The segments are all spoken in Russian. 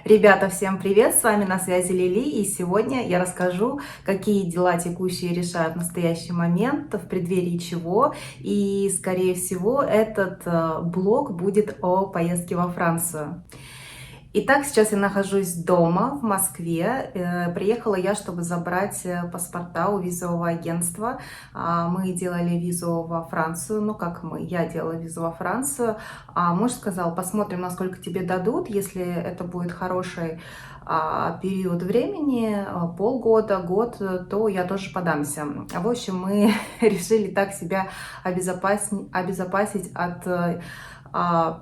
Ребята, всем привет! С вами на связи Лили, и сегодня я расскажу, какие дела текущие решают в настоящий момент, в преддверии чего. И, скорее всего, этот блог будет о поездке во Францию. Итак, сейчас я нахожусь дома в Москве. Приехала я, чтобы забрать паспорта у визового агентства. Мы делали визу во Францию. Ну, как мы, я делала визу во Францию. А муж сказал, посмотрим, насколько тебе дадут. Если это будет хороший период времени, полгода, год, то я тоже подамся. В общем, мы решили так себя обезопасить от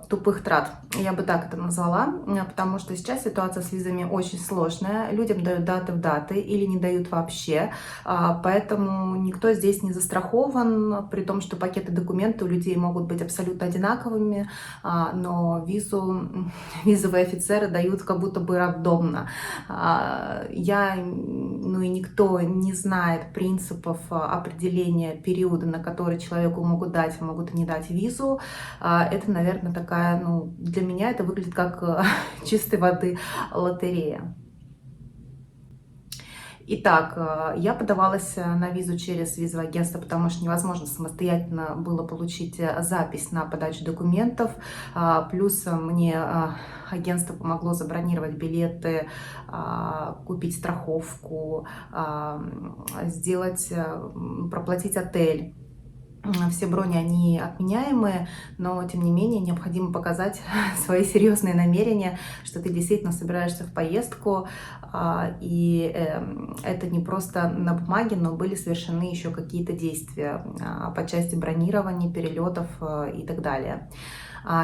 тупых трат, я бы так это назвала, потому что сейчас ситуация с визами очень сложная, людям дают даты в даты или не дают вообще, поэтому никто здесь не застрахован, при том, что пакеты документов у людей могут быть абсолютно одинаковыми, но визовые офицеры дают как будто бы рандомно. Ну и никто не знает принципов определения периода, на который человеку могут дать, могут и не дать визу. Это, наверное, такая, для меня это выглядит как чистой воды лотерея. Итак, я подавалась на визу через визовое агентство, потому что невозможно самостоятельно было получить запись на подачу документов. Плюс мне агентство помогло забронировать билеты, купить страховку, проплатить отель. Все брони, они отменяемые, но, тем не менее, необходимо показать свои серьезные намерения, что ты действительно собираешься в поездку, и это не просто на бумаге, но были совершены еще какие-то действия по части бронирования, перелетов и так далее.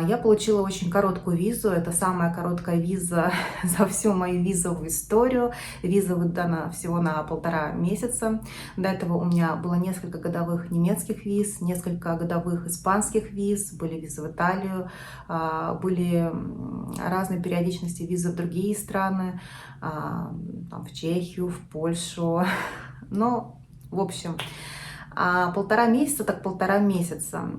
Я получила очень короткую визу, это самая короткая виза за всю мою визовую историю. Виза выдана всего на 1,5 месяца. До этого у меня было несколько годовых немецких виз, несколько годовых испанских виз, были визы в Италию, были разные периодичности визы в другие страны, в Чехию, в Польшу. Ну, в общем, 1,5 месяца, так 1,5 месяца.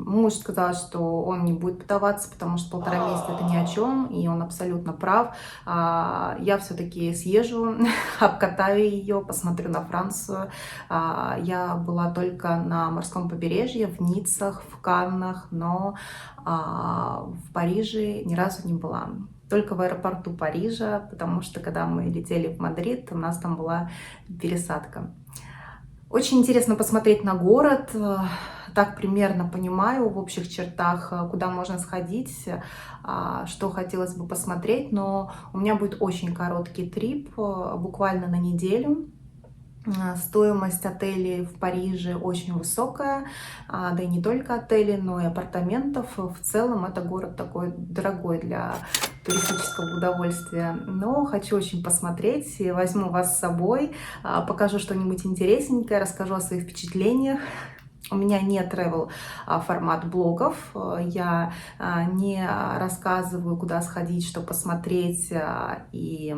Муж сказал, что он не будет подаваться, потому что 1,5 месяца это ни о чем, и он абсолютно прав. Я все-таки съезжу, обкатаю ее, посмотрю на Францию. Я была только на морском побережье, в Ниццах, в Каннах, но в Париже ни разу не была. Только в аэропорту Парижа, потому что когда мы летели в Мадрид, у нас там была пересадка. Очень интересно посмотреть на город, так примерно понимаю в общих чертах, куда можно сходить, что хотелось бы посмотреть, но у меня будет очень короткий трип, буквально на неделю. Стоимость отелей в Париже очень высокая, да и не только отелей, но и апартаментов. В целом это город такой дорогой для туристического удовольствия. Но хочу очень посмотреть, возьму вас с собой, покажу что-нибудь интересненькое, расскажу о своих впечатлениях. У меня не travel формат блогов, я не рассказываю, куда сходить, что посмотреть и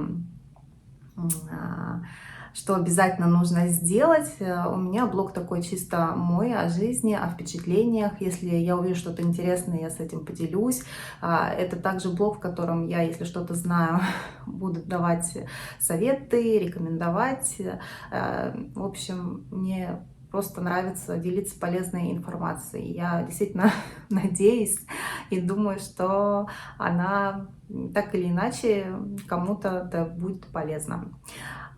что обязательно нужно сделать. У меня блог такой чисто мой, о жизни, о впечатлениях. Если я увижу что-то интересное, я с этим поделюсь. Это также блог, в котором я, если что-то знаю, буду давать советы, рекомендовать. В общем, мне просто нравится делиться полезной информацией. Я действительно надеюсь и думаю, что она так или иначе кому-то будет полезна.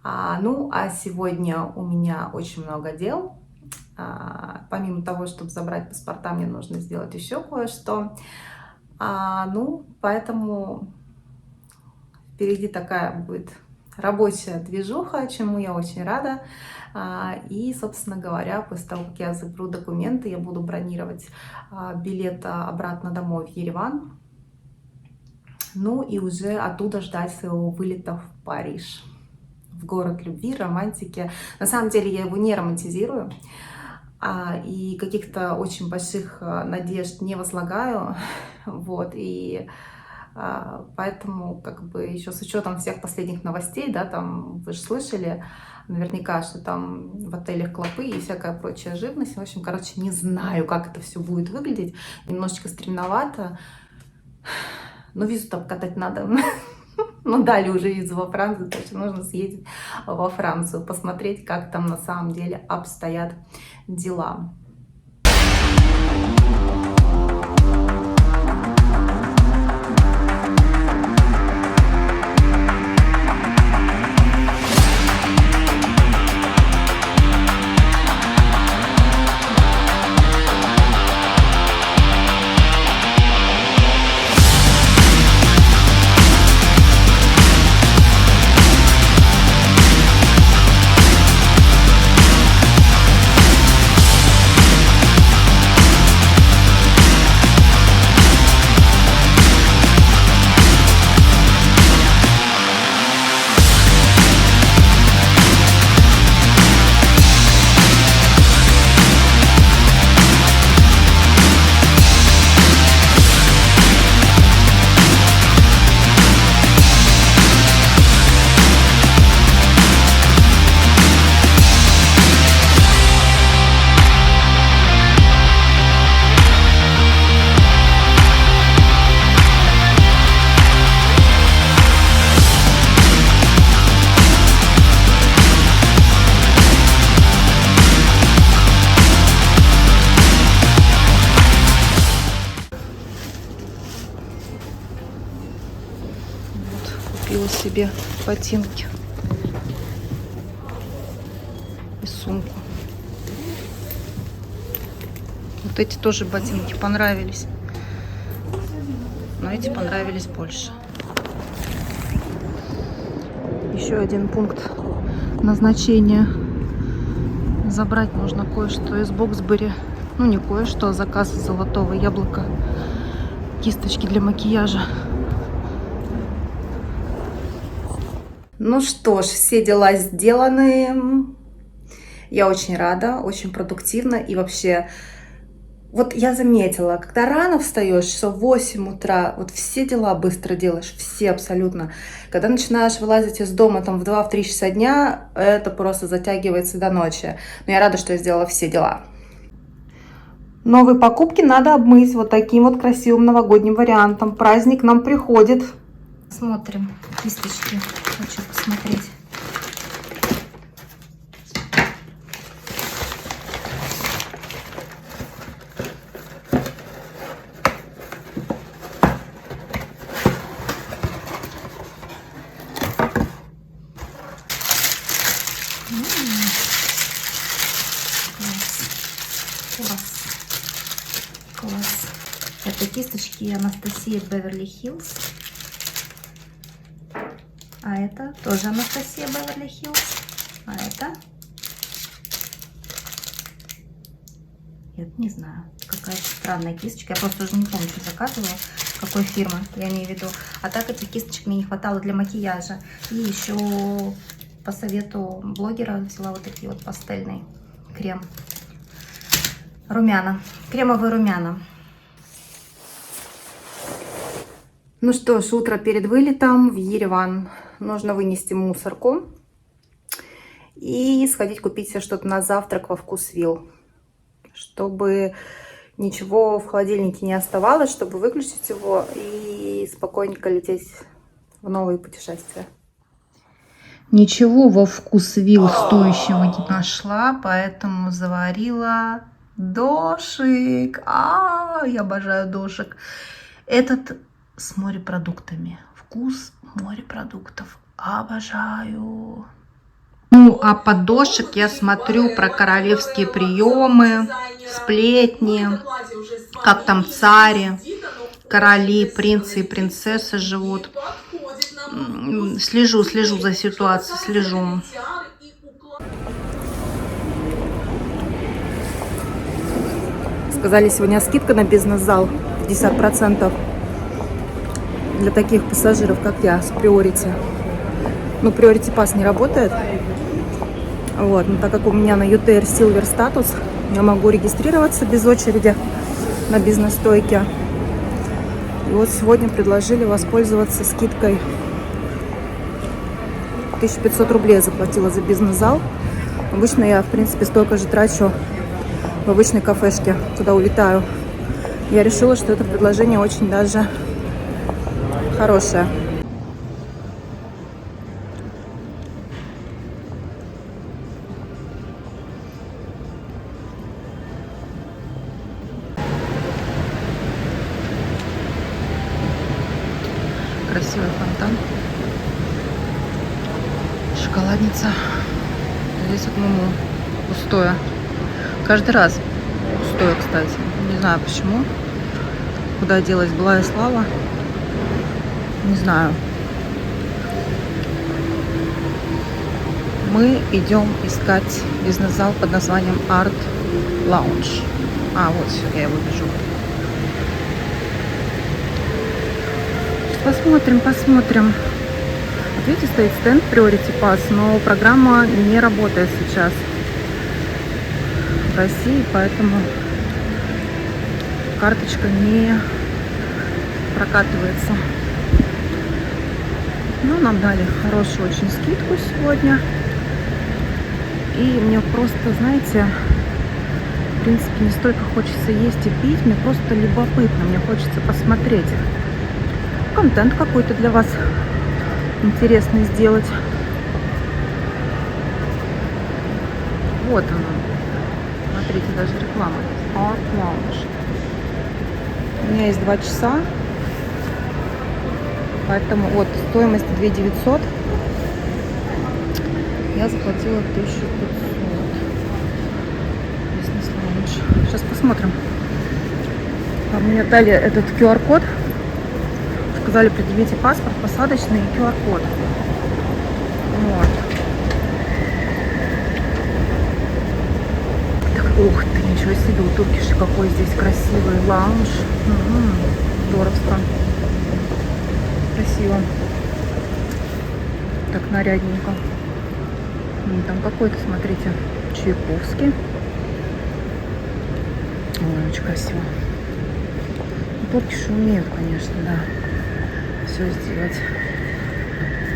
А сегодня у меня очень много дел. Помимо того, чтобы забрать паспорта, мне нужно сделать еще кое-что. Поэтому впереди такая будет рабочая движуха, чему я очень рада. И, собственно говоря, после того, как я заберу документы, я буду бронировать билет обратно домой в Ереван. Ну и уже оттуда ждать своего вылета в Париж, в город любви, романтики. На самом деле я его не романтизирую и каких-то очень больших надежд не возлагаю. И поэтому, еще с учетом всех последних новостей, да, там вы же слышали наверняка, что там в отелях клопы и всякая прочая живность. В общем, не знаю, как это все будет выглядеть. Немножечко стремновато, но визу-то обкатать надо. Ну, дали уже визу во Францию, так что нужно съездить во Францию, посмотреть, как там на самом деле обстоят дела. Купила себе ботинки и сумку. Вот эти тоже ботинки понравились, но эти понравились больше. Еще один пункт назначения. Забрать нужно кое-что из Боксбери. Ну, не кое-что, а заказ золотого яблока. Кисточки для макияжа. Ну что ж, все дела сделаны. Я очень рада, очень продуктивно. И вообще, вот я заметила, когда рано встаешь, часов в 8 утра, вот все дела быстро делаешь, все абсолютно. Когда начинаешь вылазить из дома там в 2-3 часа дня, это просто затягивается до ночи. Но я рада, что я сделала все дела. Новые покупки надо обмыть вот таким вот красивым новогодним вариантом. Праздник нам приходит. Смотрим кисточки. Хочу посмотреть. Класс. Это кисточки Анастасия Беверли Хиллз. А это тоже Анастасия Беверли Хиллз. А это? Я не знаю. Какая-то странная кисточка. Я просто уже не помню, что заказывала. Какой фирмы, я имею в виду. А так этих кисточек мне не хватало для макияжа. И еще по совету блогера взяла вот такие вот пастельный крем. Румяна. Кремовые румяна. Ну что ж, утро перед вылетом в Ереван. Нужно вынести мусорку и сходить купить себе что-то на завтрак во Вкусвилл, чтобы ничего в холодильнике не оставалось, чтобы выключить его и спокойненько лететь в новые путешествия. Ничего во Вкусвилл стоящего не нашла, поэтому заварила дошик. Я обожаю дошик. Этот с морепродуктами. Вкус морепродуктов. Обожаю. Ну, а под дошик я смотрю про королевские приемы, сплетни, как там цари, короли, принцы и принцессы живут. Слежу за ситуацией, слежу. Сказали, сегодня скидка на бизнес-зал 50%. Для таких пассажиров, как я, с Priority. Ну, Priority Pass не работает. Вот, но так как у меня на UTR Silver статус, я могу регистрироваться без очереди на бизнес-стойке. И вот сегодня предложили воспользоваться скидкой. 1500 рублей я заплатила за бизнес-зал. Обычно я, в принципе, столько же трачу в обычной кафешке, куда улетаю. Я решила, что это предложение очень даже хорошее. Красивый фонтан. Шоколадница. Здесь вот Муму пустое. Каждый раз пустое, кстати. Не знаю почему. Куда делась былая слава? Не знаю. Мы идем искать бизнес-зал под названием Art Lounge. Вот все, я его вижу. Посмотрим. Вот видите, стоит стенд Priority Pass, но программа не работает сейчас в России, поэтому карточка не прокатывается. Но нам дали хорошую очень скидку сегодня. И мне просто, знаете, в принципе, не столько хочется есть и пить, мне просто любопытно, мне хочется посмотреть. Контент какой-то для вас интересный сделать. Вот он. Смотрите, даже реклама. Art Lounge. У меня есть 2 часа. Поэтому вот стоимость 2900. Я заплатила 1500. Бизнес-лаунж. Сейчас посмотрим. Мне дали этот QR-код. Сказали, предъявите паспорт, посадочный и QR-код. Вот. Так, ух ты, ничего себе, у Туркиши какой здесь красивый лаунж. Здоровство. Красиво. Так нарядненько. Там какой-то, смотрите, Чайковский. Ой, очень красиво. Туркиши умеют, конечно, да. Все сделать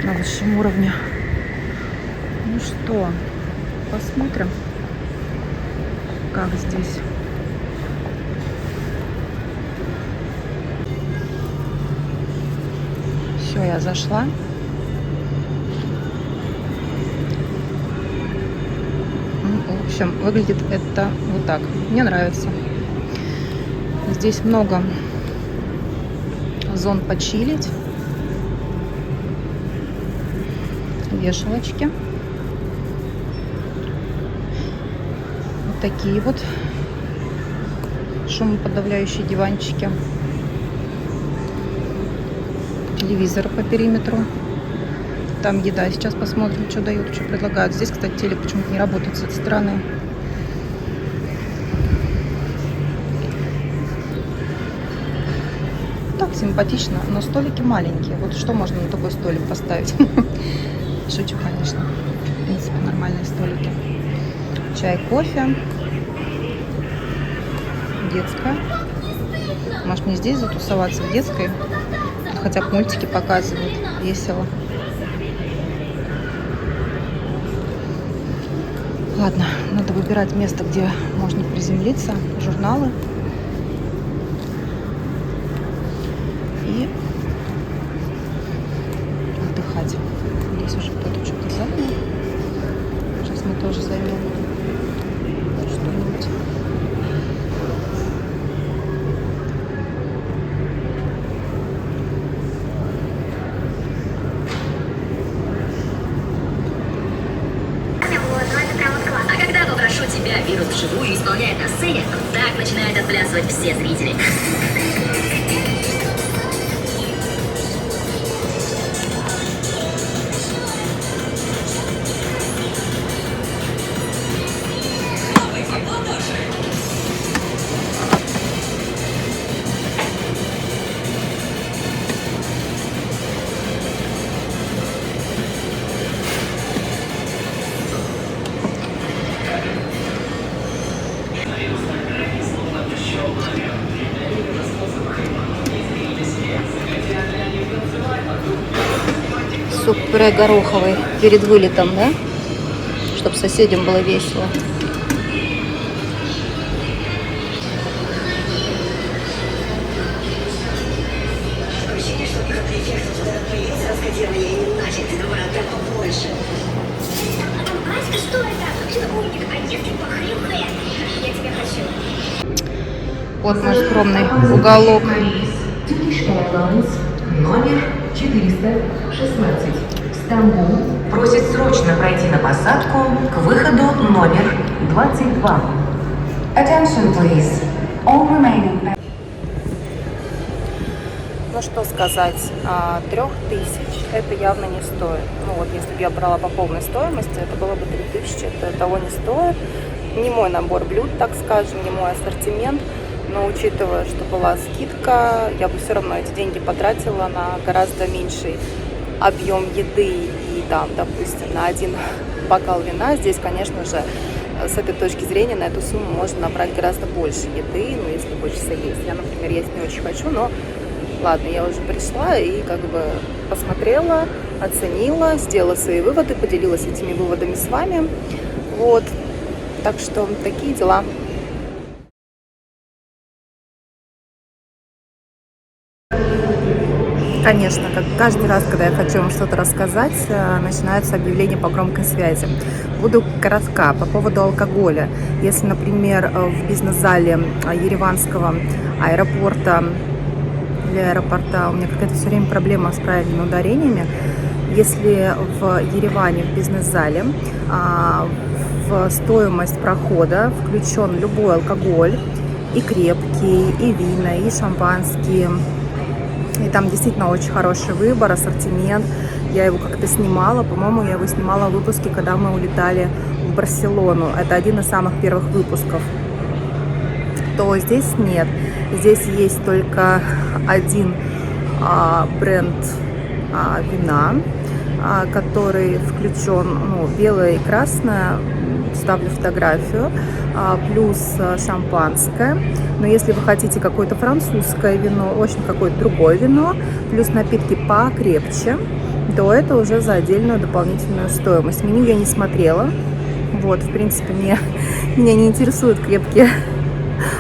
на высшем уровне. Ну что, посмотрим, как здесь. Все, я зашла. В общем, выглядит это вот так. Мне нравится. Здесь много зон почилить. Вешалочки. Вот такие вот шумоподавляющие диванчики. Телевизоры по периметру. Там еда. Сейчас посмотрим, что дают, что предлагают. Здесь, кстати, телек почему-то не работает с этой стороны. Так симпатично, но столики маленькие. Вот что можно на такой столик поставить? Шучу, конечно. В принципе, нормальные столики. Чай, кофе. Детская. Может, мне здесь затусоваться, в детской? Хотя бы мультики показывают. Весело. Ладно, надо выбирать место, где можно приземлиться. Журналы. И отдыхать. Здесь уже кто-то что-то занял. Сейчас мы тоже займем что-нибудь. А когда попрошу тебя, вирус вживую исполняет на сцене, так начинают отплясывать все зрители. Суп-пюре гороховый перед вылетом, да? Чтобы соседям было весело. Ощущение, что как эффект вот этот появился, раскодирование и значит, ты думаешь, побольше. Батька, что это? Что умник? А если похрюкает? Я тебя хочу. Вот наш скромный уголок. Номер 416. Стамбул просит срочно пройти на посадку к выходу номер 22. Attention, please. All remaining. Ну что сказать, 3000 это явно не стоит. Ну вот если бы я брала по полной стоимости, это было бы 3000, это того не стоит. Не мой набор блюд, так скажем, не мой ассортимент, но учитывая, что была скидка, я бы все равно эти деньги потратила на гораздо меньший объем еды и там, допустим, на один бокал вина. Здесь, конечно же, с этой точки зрения на эту сумму можно набрать гораздо больше еды, ну если хочется есть. Я, например, есть не очень хочу, но ладно, я уже пришла и как бы посмотрела, оценила, сделала свои выводы, поделилась этими выводами с вами. Вот, так что такие дела. Конечно, как каждый раз, когда я хочу вам что-то рассказать, начинаются объявления по громкой связи. Буду коротка по поводу алкоголя. Если, например, в бизнес-зале ереванского аэропорта или аэропорта, у меня какая-то все время проблема с правильными ударениями. Если в Ереване, в бизнес-зале, в стоимость прохода включен любой алкоголь, и крепкий, и вина, и шампанские, и там действительно очень хороший выбор, ассортимент. Я его как-то снимала, по-моему, я его снимала в выпуске, когда мы улетали в Барселону. Это один из самых первых выпусков. То здесь нет. Здесь есть только один бренд вина, который включен, ну, белое и красное, ставлю фотографию, плюс шампанское. Но если вы хотите какое-то французское вино, очень какое-то другое вино, плюс напитки покрепче, то это уже за отдельную дополнительную стоимость. Меню я не смотрела. Вот, в принципе, меня не интересуют крепкие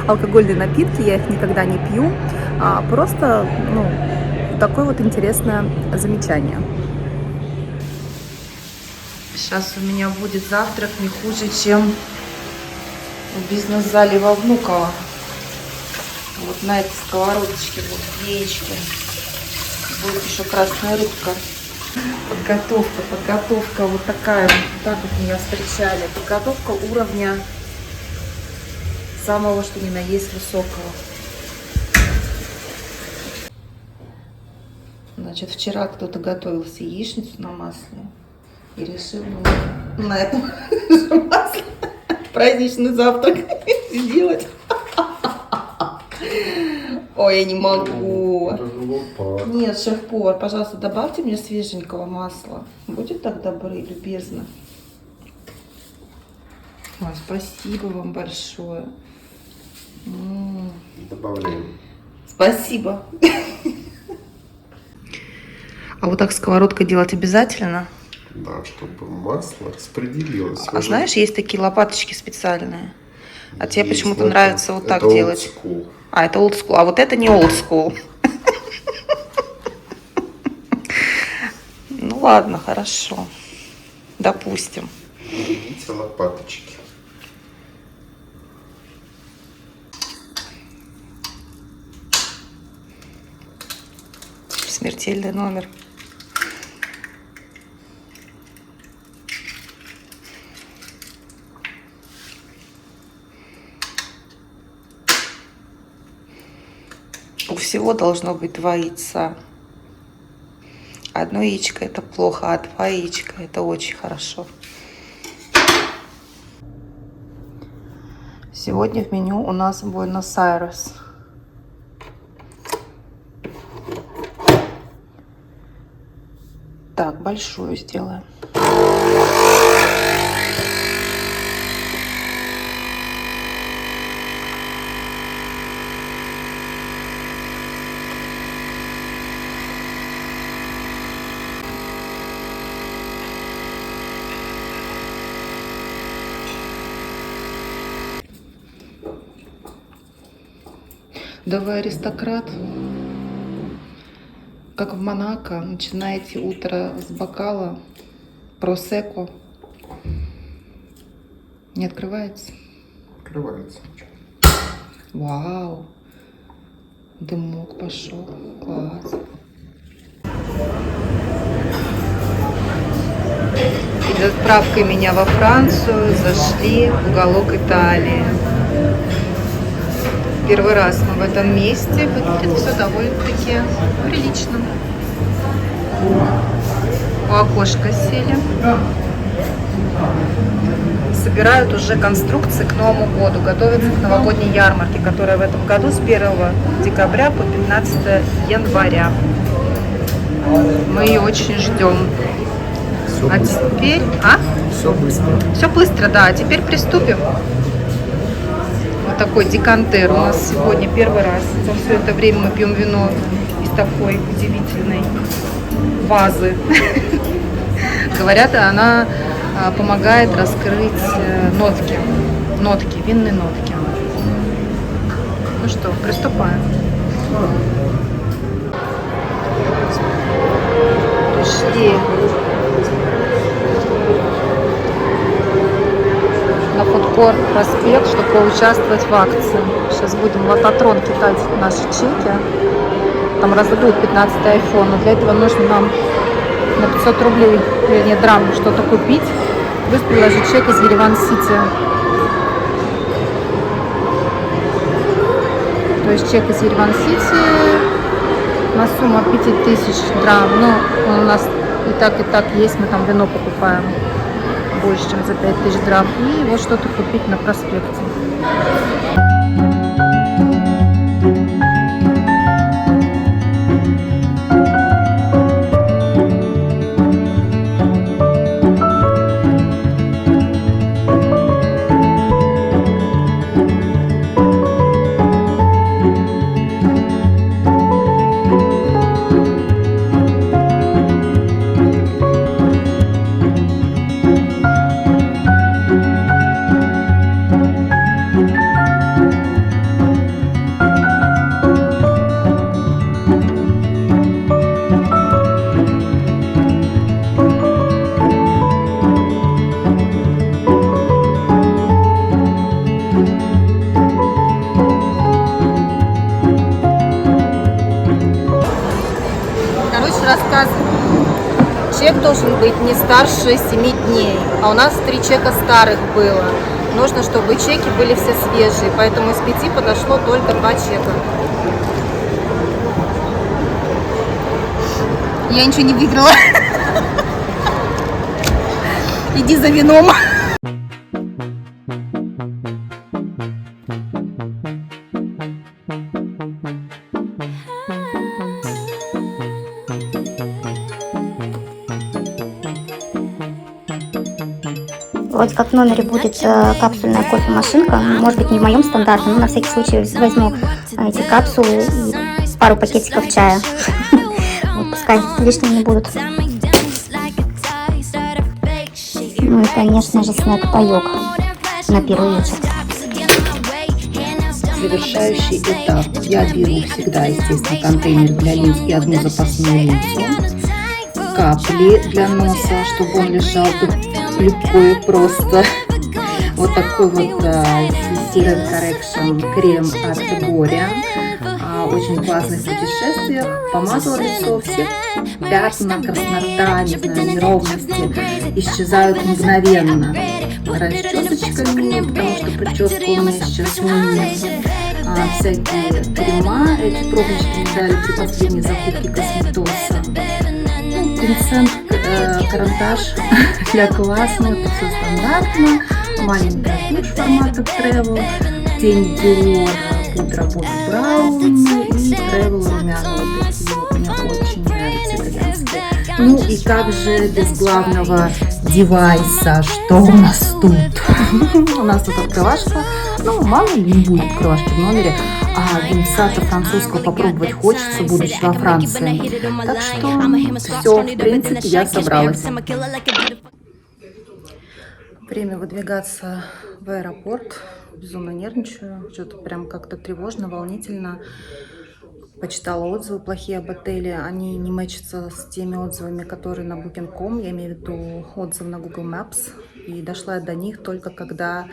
алкогольные напитки, я их никогда не пью. Просто, ну, такое вот интересное замечание. Сейчас у меня будет завтрак не хуже, чем в бизнес-зале во Внуково. Вот на этой сковородочке, вот яички. Будет еще красная рыбка. Подготовка вот такая. Вот так вот меня встречали. Подготовка уровня самого, что ни на есть, высокого. Значит, вчера кто-то готовил яичницу на масле и решил на этом масле праздничный завтрак сделать. Ой, я не могу. Нет, шеф-повар, пожалуйста, добавьте мне свеженького масла. Будьте так добры, любезно. Ой, спасибо вам большое. Добавляем. Спасибо. А вот так сковородкой делать обязательно? Да, чтобы масло распределилось. А знаешь, есть такие лопаточки специальные. А тебе почему-то нравится вот так делать. School. А, это old school. А вот это не old school. Ну ладно, хорошо. Допустим. Видите лопаточки. Смертельный номер. У всего должно быть 2 яйца. Одно яичко — это плохо, а 2 яичка — это очень хорошо. Сегодня в меню у нас Буэнос-Айрес. Так, большую сделаем. Да вы аристократ. Как в Монако, начинаете утро с бокала просекко. Не открывается? Открывается. Вау! Дымок пошел. Класс. Перед отправкой меня во Францию зашли в уголок Италии. Первый раз мы в этом месте. Выглядит все довольно-таки прилично. У окошка сели. Собирают уже конструкции к Новому году. Готовятся к новогодней ярмарке, которая в этом году с 1 декабря по 15 января. Мы ее очень ждем. А теперь... Все быстро. Все быстро, да. А теперь приступим. Вот такой декантер у нас сегодня первый раз. За все это время мы пьем вино из такой удивительной вазы. Говорят, она помогает раскрыть нотки, винные нотки. Ну что, приступаем. Пришли на фудкорт проспект, чтобы поучаствовать в акции. Сейчас будем в Лототрон кидать наши чеки. Там раздадут 15-й iPhone, но для этого нужно нам на 500 рублей, вернее драм, что-то купить, плюс приложить чек из Ереван-Сити. То есть чек из Ереван-Сити на сумму 5000 драм. Ну, он у нас и так есть, мы там вино покупаем больше, чем за 5000 драм. И вот что-то купить на проспекте. Рассказываю. Чек должен быть не старше 7 дней, а у нас 3 чека старых было. Нужно, чтобы чеки были все свежие, поэтому из 5 подошло только 2 чека. Я ничего не выиграла. Иди за вином. Вроде как в номере будет капсульная кофемашинка. Может быть, не в моем стандарте, но на всякий случай возьму эти капсулы и пару пакетиков чая. Вот, пускай лишними не будут. Ну и, конечно же, снэк-паёк на первый вечер. Завершающий этап. Я беру всегда, естественно, контейнер для линз и одну запасную линзу. Капли для носа, чтобы он лежал тут легко и просто. Вот такой вот Serum Correction крем от Боря. Очень классный в путешествиях. Помазала лицо, все пятна, краснота, не знаю, неровности исчезают мгновенно. Расчесочками, потому что прическа у меня сейчас умная. Всякие крема, эти пробнички мне дали при последней закупке Косметоса. Пинцет, карандаш для классного, это все стандартно. Маленькая тушь формата Travel, тень Dior, пудра под Браун и Travel румяна. Вот такие вот мне очень нравятся итальянские. Ну и как же без главного девайса, что у нас тут? У нас тут открывашка. Ну, мало ли не будет открывашки в номере, а винца-то французского попробовать хочется, будучи во Франции. Так что все, в принципе, я собралась. Время выдвигаться в аэропорт. Безумно нервничаю. Что-то прям как-то тревожно, волнительно. Почитала отзывы плохие об отеле. Они не мэчатся с теми отзывами, которые на Booking.com. Я имею в виду отзывы на Google Maps. И дошла я до них только когда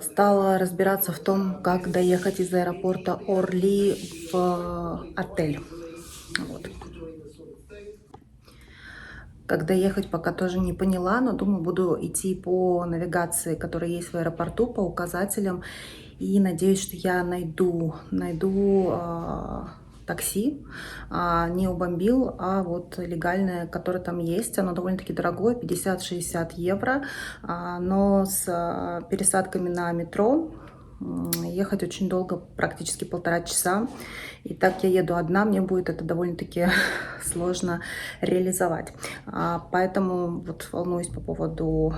стала разбираться в том, как доехать из аэропорта Орли в отель. Вот. Когда ехать, пока тоже не поняла, но думаю, буду идти по навигации, которая есть в аэропорту, по указателям. И надеюсь, что я найду такси, не у Бомбил, а вот легальное, которое там есть. Оно довольно-таки дорогое, 50-60 евро, но с пересадками на метро ехать очень долго, практически 1,5 часа. И так я еду одна, мне будет это довольно-таки сложно реализовать. Поэтому вот волнуюсь по поводу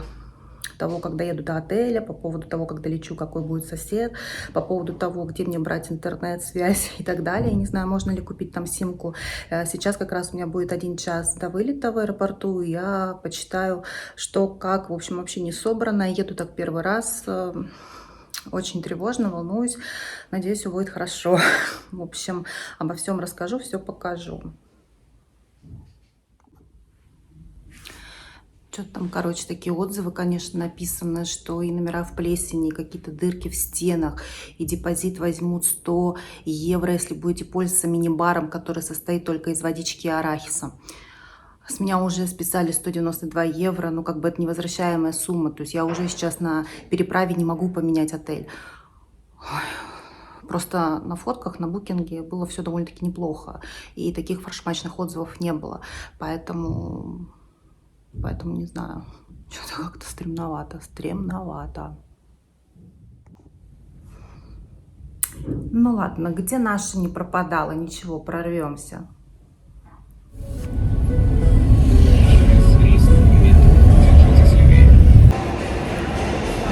того, когда еду до отеля, по поводу того, когда лечу, какой будет сосед, по поводу того, где мне брать интернет, связь и так далее. Я не знаю, можно ли купить там симку. Сейчас как раз у меня будет 1 час до вылета в аэропорту. Я почитаю, что, как, в общем, вообще не собрано. Еду так первый раз. Очень тревожно, волнуюсь. Надеюсь, все будет хорошо. В общем, обо всем расскажу, все покажу. Что-то там, короче, такие отзывы, конечно, написаны, что и номера в плесени, и какие-то дырки в стенах, и депозит возьмут 100 евро, если будете пользоваться мини-баром, который состоит только из водички и арахиса. С меня уже списали 192 евро, ну как бы это невозвращаемая сумма, то есть я уже сейчас на переправе не могу поменять отель. Ой, просто на фотках, на букинге было все довольно-таки неплохо, и таких фаршмачных отзывов не было, поэтому не знаю, что-то как-то стремновато. Ну ладно, где наша не пропадала, ничего, прорвемся.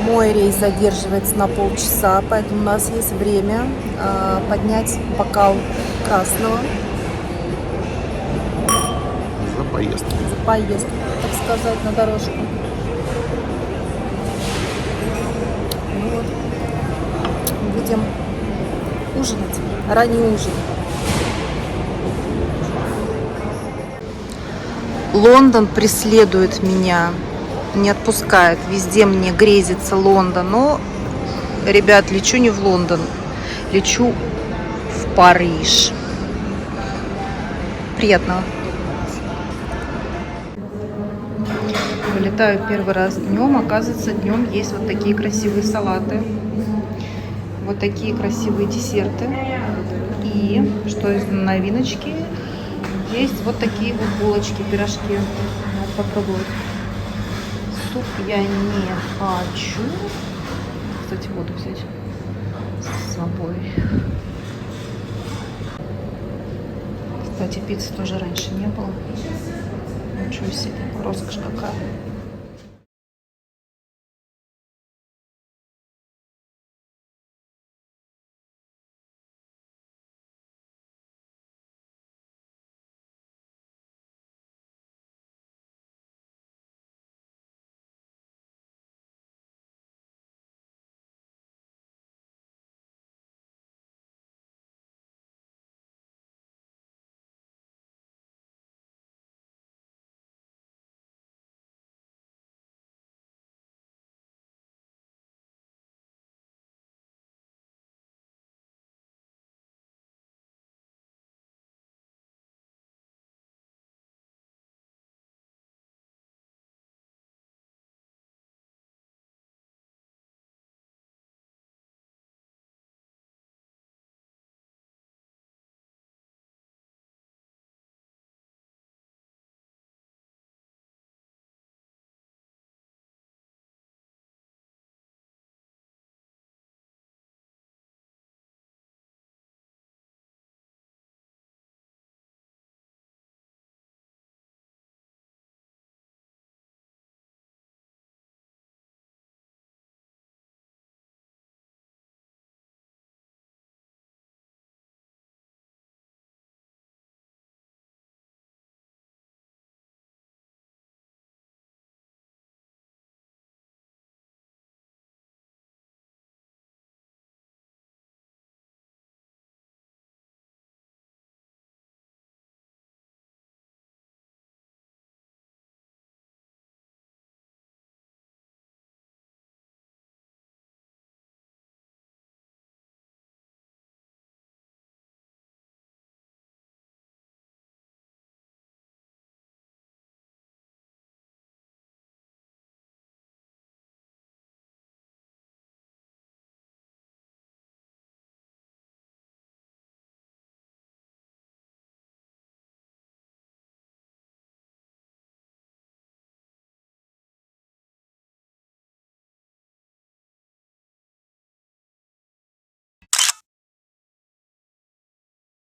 Мой рейс задерживается на полчаса, поэтому у нас есть время поднять бокал красного. За поездку. За поездку, так сказать, на дорожку. Ну вот. Будем ужинать. Ранний ужин. Лондон преследует меня. Не отпускает. Везде мне грезится Лондон. Но, ребят, лечу не в Лондон. Лечу в Париж. Приятного. Вылетаю первый раз днем. Оказывается, днем есть вот такие красивые салаты. Вот такие красивые десерты. И, что из новиночки, есть вот такие вот булочки, пирожки. Надо попробовать. Суп я не хочу. Кстати, воду взять с собой. Кстати, пиццы тоже раньше не было. Ничего себе, роскошь какая.